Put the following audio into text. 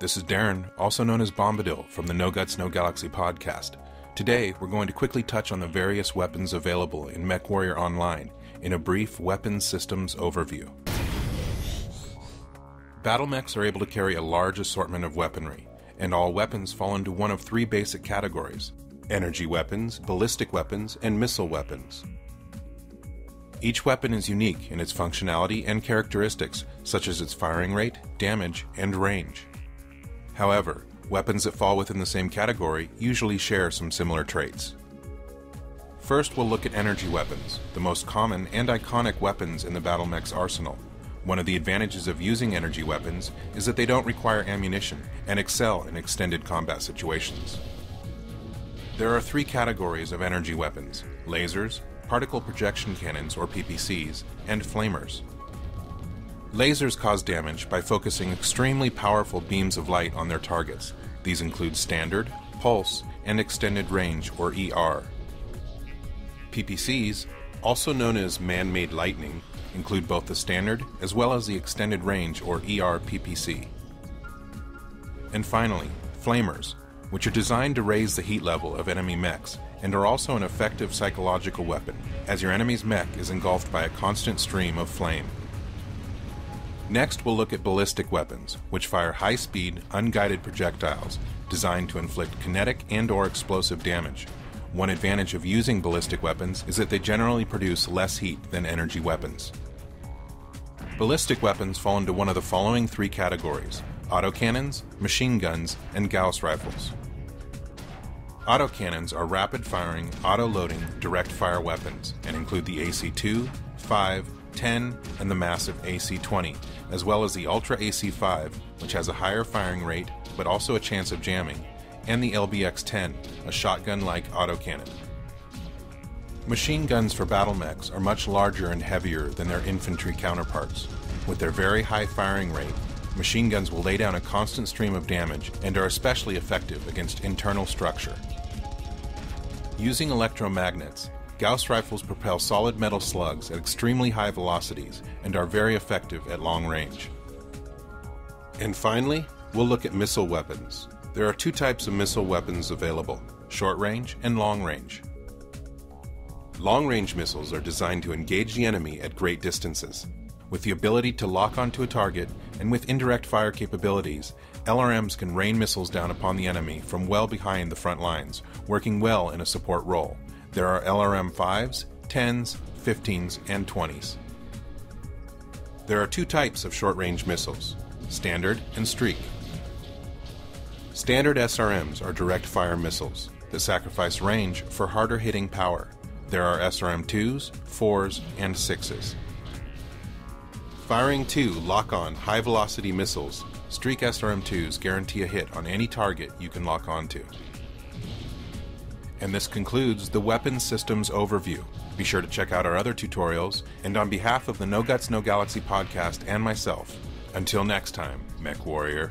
This is Darren, also known as Bombadil, from the No Guts, No Galaxy podcast. Today, we're going to quickly touch on the various weapons available in MechWarrior Online in a brief weapons systems overview. Battle mechs are able to carry a large assortment of weaponry, and all weapons fall into one of three basic categories: energy weapons, ballistic weapons, and missile weapons. Each weapon is unique in its functionality and characteristics, such as its firing rate, damage, and range. However, weapons that fall within the same category usually share some similar traits. First, we'll look at energy weapons, the most common and iconic weapons in the battle mech's arsenal. One of the advantages of using energy weapons is that they don't require ammunition and excel in extended combat situations. There are three categories of energy weapons: lasers, particle projection cannons or PPCs, and flamers. Lasers cause damage by focusing extremely powerful beams of light on their targets. These include standard, pulse, and extended range or ER. PPCs, also known as man-made lightning, include both the standard as well as the extended range or ER PPC. And finally, flamers, which are designed to raise the heat level of enemy mechs and are also an effective psychological weapon, as your enemy's mech is engulfed by a constant stream of flame. Next, we'll look at ballistic weapons, which fire high-speed, unguided projectiles designed to inflict kinetic and/or explosive damage. One advantage of using ballistic weapons is that they generally produce less heat than energy weapons. Ballistic weapons fall into one of the following three categories: autocannons, machine guns, and Gauss rifles. Autocannons are rapid-firing, auto-loading, direct-fire weapons and include the AC-2, 5, 10, and the massive AC-20, as well as the Ultra AC-5, which has a higher firing rate but also a chance of jamming, and the LBX-10, a shotgun-like autocannon. Machine guns for battle mechs are much larger and heavier than their infantry counterparts. With their very high firing rate, machine guns will lay down a constant stream of damage and are especially effective against internal structure. Using electromagnets, Gauss rifles propel solid metal slugs at extremely high velocities and are very effective at long range. And finally, we'll look at missile weapons. There are two types of missile weapons available: short range and long range. Long-range missiles are designed to engage the enemy at great distances. With the ability to lock onto a target and with indirect fire capabilities, LRMs can rain missiles down upon the enemy from well behind the front lines, working well in a support role. There are LRM 5s, 10s, 15s, and 20s. There are two types of short-range missiles: standard and streak. Standard SRMs are direct-fire missiles that sacrifice range for harder-hitting power. There are SRM-2s, 4s, and 6s. Firing two lock-on high-velocity missiles, streak SRM-2s guarantee a hit on any target you can lock onto. And this concludes the Weapons Systems Overview. Be sure to check out our other tutorials, and on behalf of the No Guts, No Galaxy podcast and myself, until next time, MechWarrior.